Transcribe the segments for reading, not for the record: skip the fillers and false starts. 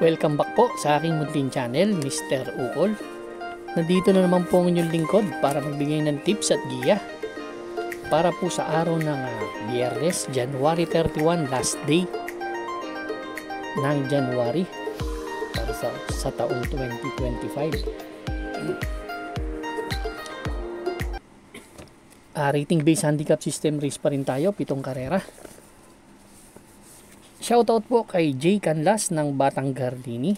Welcome back po sa aking munting channel, Mr. Ukol. Nandito na naman po ang inyong lingkod para magbigay ng tips at giya para po sa araw ng Biyernes, January 31, last day ng January para sa taong 2025. Rating based handicap system race pa rin tayo, 7 karera. Shoutout po kay Jay Canlas ng Batang Gardini.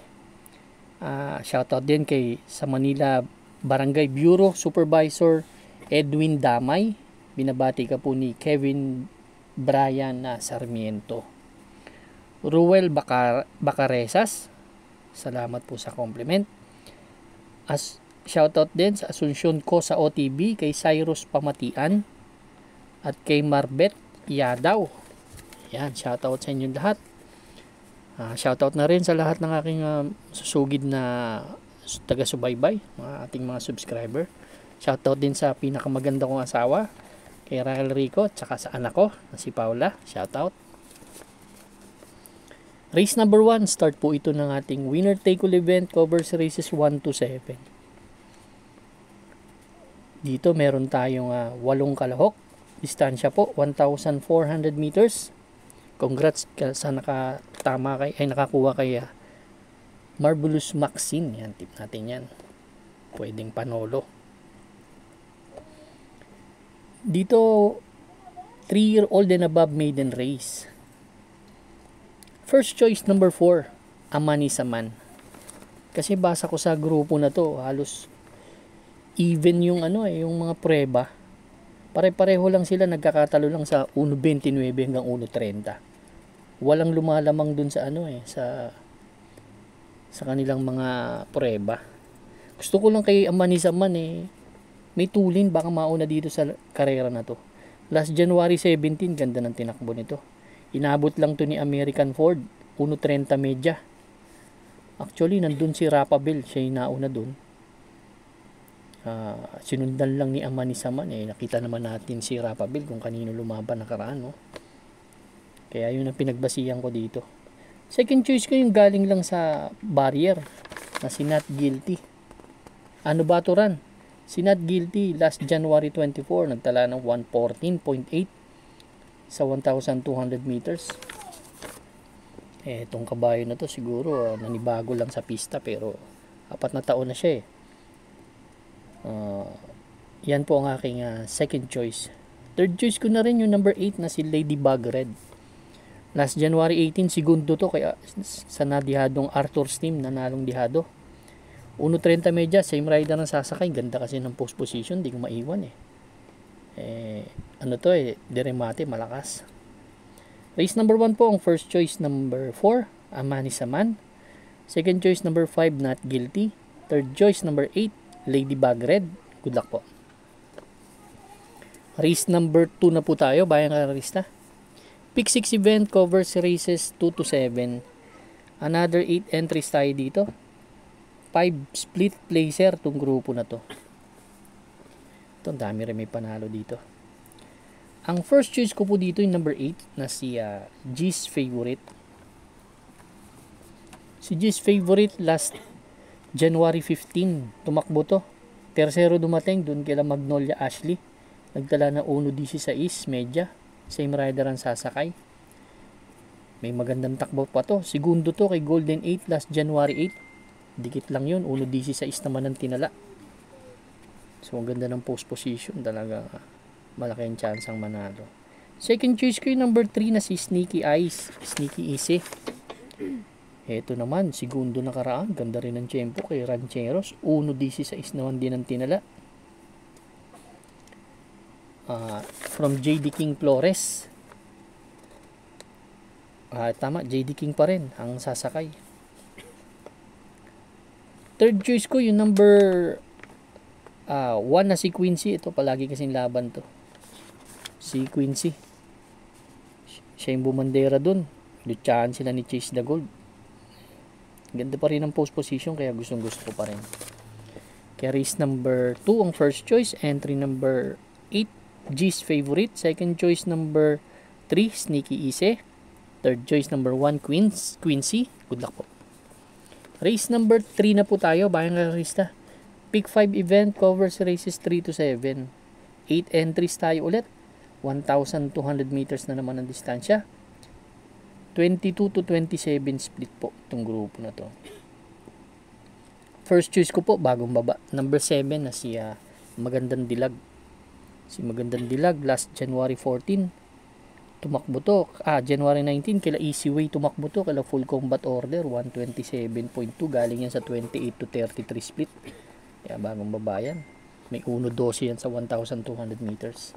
Shoutout din kay sa Manila Barangay Bureau Supervisor Edwin Damay. Binabati ka po ni Kevin Brian Sarmiento. Ruel Bacaresas, salamat po sa compliment. Shoutout din sa Asunsyon ko sa OTB kay Cyrus Pamatian at kay Marbet Yadaw. Yan, shoutout sa inyong lahat. Shoutout na rin sa lahat ng aking susugid na taga-subaybay, ating mga subscriber. Shoutout din sa pinakamaganda kong asawa, kay Raquel Rico, at saka sa anak ko, na si Paula. Shoutout. Race number 1, start po ito ng ating winner take all event, covers races 1 to 7. Dito meron tayong 8 kalahok. Distansya po 1,400 meters. Congrats sa nakakuha kay Marvelous Maxine. Yan, tip natin yan. Pwedeng panolo. Dito 3-year-old and above maiden race. First choice number 4, Amani Saman. Kasi basa ko sa grupo na to, halos even yung yung mga prueba. Pare-pareho lang sila, nagkakatalo lang sa 1.29 hanggang 1.30. Walang lumalamang dun sa sa kanilang mga prueba. Gusto ko lang kay Amani Saman may tulin, baka mauna dito sa karera na to. Last January 17, ganda ng tinakbo nito. Inabot lang to ni American Ford, 1.30 medya. Actually, nandun si Rapabel, siya yung nauna dun. Sinundan lang ni Amani Saman. Nakita naman natin si Rapabel kung kanino lumaban nakaraan, no? Kaya yun ang pinagbasihan ko dito. Second choice ko yung galing lang sa barrier na si Not Guilty. Ano ba ito ran? Si Not Guilty last January 24 nagtala ng 114.8 sa 1,200 meters. Itong kabayo na to siguro nanibago lang sa pista, pero 4 na taon na siya yan po ang aking second choice. Third choice ko na rin yung number 8 na si Ladybug Red. Last January 18, segundo to kaya sa nadihadong Arthur's team, nanalong dihado. 1.30 medya, same rider ng sasakay. Ganda kasi ng post position, di ko maiwan Deremate, malakas. Race number 1 po, ang first choice number 4, Amani Saman. Second choice number 5, Not Guilty. Third choice number 8, Ladybug Red. Good luck po. Race number 2 na po tayo, bayang kararista. Pick 6 event, covers races 2 to 7. Another 8 entries tayo dito. 5 split placer tong grupo na to. Ito, dami rin may panalo dito. Ang first choice ko po dito yung number 8 na si G's Favorite. Si G's Favorite last January 15 tumakbo to. Tercero dumating dun kila Magnolia Ashley. Nagtala na 1.16 medya. Same rider ang sasakay. May magandang takbo pa to. Segundo to kay Golden 8 last January 8. Dikit lang yun. 1.16 naman ang tinala. So ang ganda ng post position. Talaga malaki ang chance ang manalo. Second choice ko yung number 3 na si Sneaky Eyes. Sneaky Easy. Ito naman, segundo nakaraan. Ganda rin ang tempo kay Rancheros. 1.16 naman din ang tinala. From JD King Flores. Tama, JD King pa rin ang sasakay. Third choice ko yung number 1 na si Quincy. Ito palagi kasing laban to. Si Quincy. Siya yung bumandera dun. Lutsahan sila ni Chase the Gold. Ganda pa rin ang post position, kaya gustong gusto ko pa rin. Kaya race number 2 ang first choice. Entry number 8, G's Favorite. Second choice number 3, Sneaky Easy. Third choice number 1, Quincy. Good luck po. Race number 3 na po tayo, bayang karerista. Pick 5 event covers races 3 to 7. 8 entries tayo ulit. 1,200 meters na naman ang distansya. 22 to 27 split po itong grupo na to. First choice ko po, bagong baba. Number 7 na si Magandang Dilag. Si Magandang Dilag, last January 14. Tumakbo to. January 19, kila Easy Way tumakbo to. Kila Full Combat Order, 127.2. Galing yan sa 28 to 33 split. Kaya bagong baba yan. May 1.12 yan sa 1,200 meters.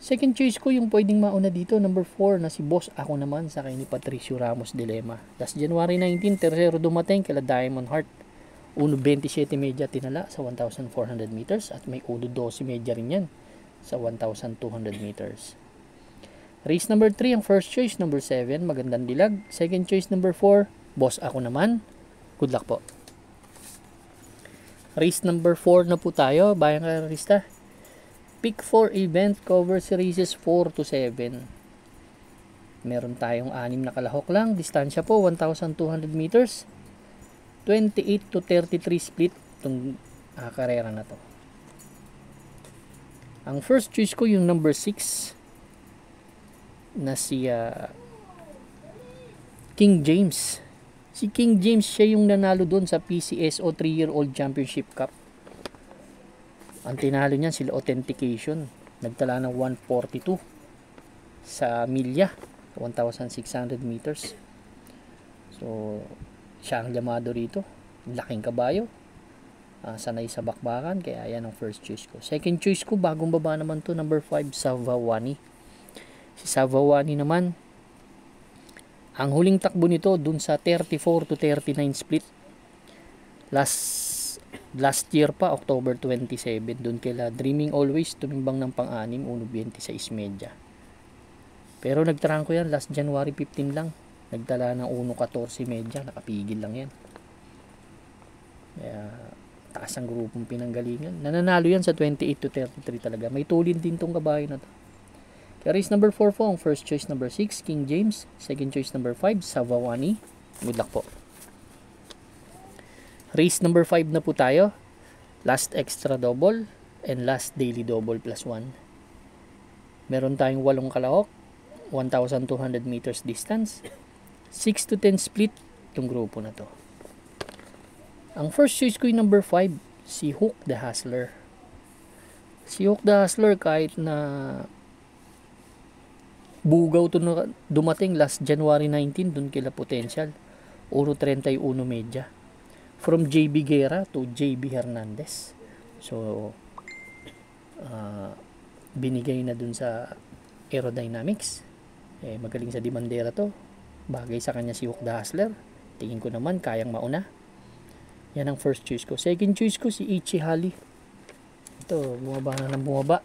Second choice ko yung pwedeng mauna dito, number 4 na si Boss Ako Naman sa kay ni Patricio Ramos Dilema. Last January 19, tersero dumating kila Diamond Heart. 1.27 media tinala sa 1,400 meters at may 1.12 media rin yan sa 1,200 meters. Race number 3 ang first choice, number 7 Magandang Dilag. Second choice number 4 Boss Ako Naman. Good luck po. Race number 4 na po tayo, bayang karerista. Pick 4 event covers races 4 to 7. Meron tayong 6 na kalahok lang. Distansya po 1,200 meters. 28 to 33 split itong karera na to. Ang first choice ko yung number 6 na si King James. Si King James, siya yung nanalo doon sa PCSO 3-year-old championship cup. Ang tinalo niyan sila Authentication. Nagtala ng 142 sa milya, 1,600 meters. So, siya ang llamado rito. Laking kabayo. Sanay sa bakbakan, kaya yan ang first choice ko. Second choice ko, bagong baba naman to, number 5, Savawani. Si Savawani naman, ang huling takbo nito dun sa 34 to 39 split. Last year pa, October 27, dun kila Dreaming Always, tumimbang ng pang-anim, 1.26 media. Pero nagtrangko yan, last January 15 lang. Nagdala ng 1.14 media, nakapigil lang yan. Kaya, taas ang grupong pinanggalingan. Nananalo yan sa 28 to 33 talaga. May tulin din tong kabayo na to. Kaya race number 4 po, ang first choice number 6, King James. Second choice number 5, Savawani. Good luck po. Race number 5 na po tayo. Last extra double and last daily double plus 1. Meron tayong 8 kalahok, 1,200 meters distance. 6 to 10 split itong grupo na to. Ang first choice ko yung number 5, si Hook the Hustler. Si Hook the Hustler, kahit na bugaw to dumating last January 19 dun kila Potential, 1.31 media. From JB Guerra to JB Hernandez. So, binigay na dun sa aerodynamics. Magaling sa demandera to. Bagay sa kanya si Hook the Hustler. Tingin ko naman kayang mauna. Yan ang first choice ko. Second choice ko si Ichi Hali. Ito, bumaba na ng bumaba.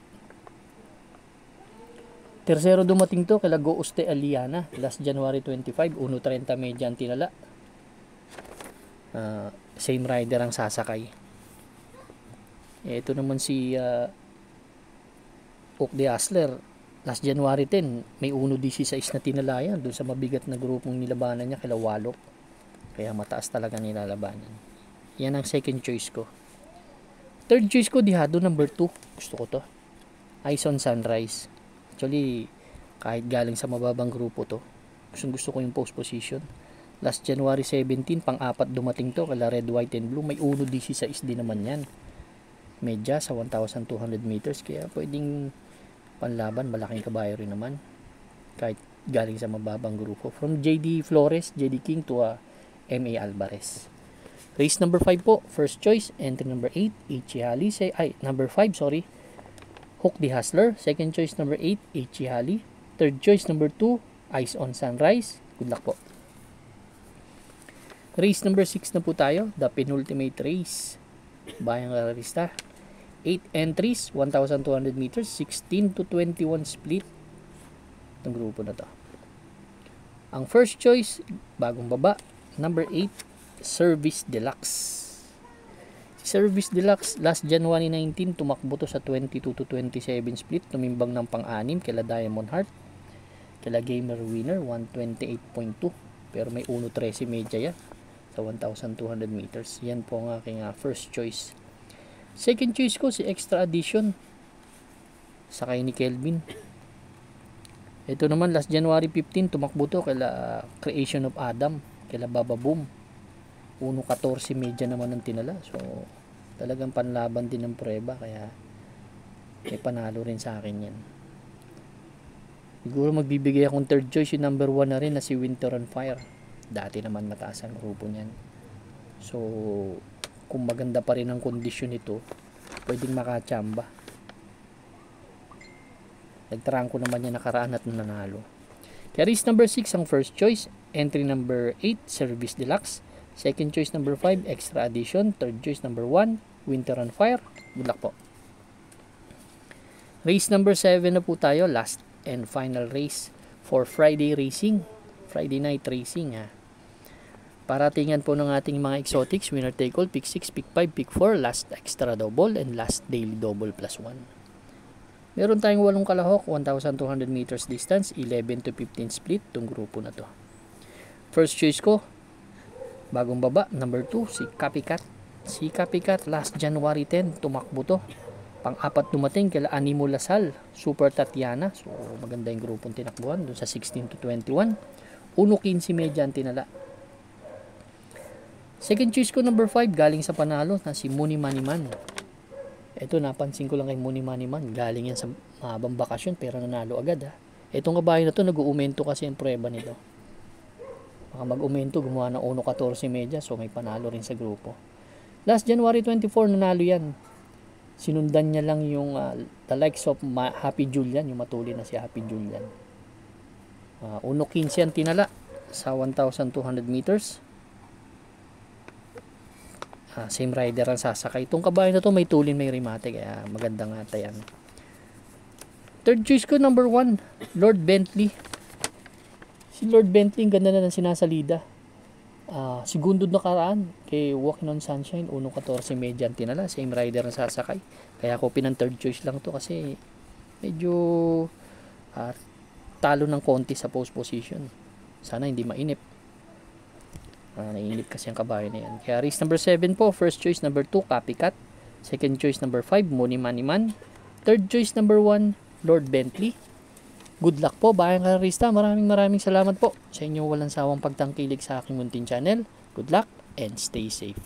Tersero dumating to kala Go Uste Aliana. Last January 25, 1.30 media ang tinala. Same rider ang sasakay. Ito naman si Hook the Hustler. Last January 10, may 1.16 na tinalayan doon sa mabigat na grupong nilabanan niya kila Walok. Kaya mataas talaga nilalabanan. Yan ang second choice ko. Third choice ko, Dihado number 2. Gusto ko to. Eyes on Sunrise. Actually, kahit galing sa mababang grupo to, gusto ko yung post position. Last January 17, pang-apat dumating to kala Red, White, and Blue. May 1.16 din naman yan. Medya sa 1,200 meters. Kaya pwedeng panlaban, malaking kabayo rin naman. Kahit galing sa mababang grupo. From JD Flores, JD King to MA Alvarez. Race number 5 po. First choice, entry number 8, Ichi Hali. Number 5, sorry. Hook the Hustler. Second choice number 8, Ichi Hali. Third choice number 2, Eyes on Sunrise. Good luck po. Race number 6 na po tayo. The penultimate race. Bayang karerista. 8 entries, 1,200 meters, 16 to 21 split. Itong grupo na to. Ang first choice, bagong baba, number 8, Service Deluxe. Service Deluxe, last January 19, tumakbo to sa 22 to 27 split. Tumimbang ng pang-anim kila Diamond Heart. Kila Gamer Winner, 128.2. Pero may 1.13 media yan sa 1,200 meters. Yan po ang aking first choice. Second choice ko si Extra Edition, sakay ni Kelvin. Ito naman last January 15 tumakbo to kaila Creation of Adam, kaila Baba Boom. 1.14 media naman ang tinala. So talagang panlaban din ng prueba, kaya may panalo rin sa akin yan. Siguro magbibigay akong third choice, yung number 1 na rin na si Winter on Fire. Dati naman mataas ang grupo niyan. So kung maganda pa rin ang kondisyon nito, pwedeng makachamba. Nagtrangko naman niya nakaraan at nanalo. Kaya race number 6 ang first choice. Entry number 8, Service Deluxe. Second choice number 5, Extra Edition. Third choice number 1, Winter on Fire. Good luck po. Race number 7 na po tayo. Last and final race for Friday racing. Friday night racing ha. Paratingan po ng ating mga exotics. Winner take all, pick 6, pick 5, pick 4, last extra double, and last daily double plus 1. Meron tayong 8 kalahok, 1,200 meters distance, 11 to 15 split, itong grupo na to. First choice ko, bagong baba, number 2, si Copycat. Si Copycat, last January 10, tumakbo to. Pang-apat dumating, kila Animo Lasal, Super Tatiana. So, maganda yung grupong tinakbuhan, dun sa 16 to 21. 1.15 media ang tinala. Second choice ko, number 5, galing sa panalo, na si Muni Maniman. Ito, napansin ko lang kay Muni Maniman. Galing yan sa mahabang bakasyon, pero nanalo agad ha. Itong kabayo na to, nag-uumento kasi ang prueba nito. Baka mag-umento, gumawa ng 1.14 media, so may panalo rin sa grupo. Last January 24, nanalo yan. Sinundan niya lang yung the likes of Happy Julian, yung matuli na si Happy Julian. 1.15 ang tinala sa 1,200 meters. Same rider ang sasakay. Itong kabayo na to may tulin, may remate, kaya magandang atayan. Third choice ko, number 1, Lord Bentley. Si Lord Bentley, ganda na ng sinasalida. Segundo na karaan kay Walking on Sunshine, 1.14 media ang tinala. Same rider ang sasakay. Kaya ko pinang third choice lang to kasi medyo talo ng konti sa post position. Sana hindi mainip. Nainip kasi ang kabayo na yan. Kaya race number 7 po, first choice number 2, Copycat. Second choice number 5, Muni Maniman. Third choice number 1, Lord Bentley. Good luck po, Bayang Karista. Maraming salamat po sa inyong walang sawang pagtangkilik sa aking munting channel. Good luck and stay safe.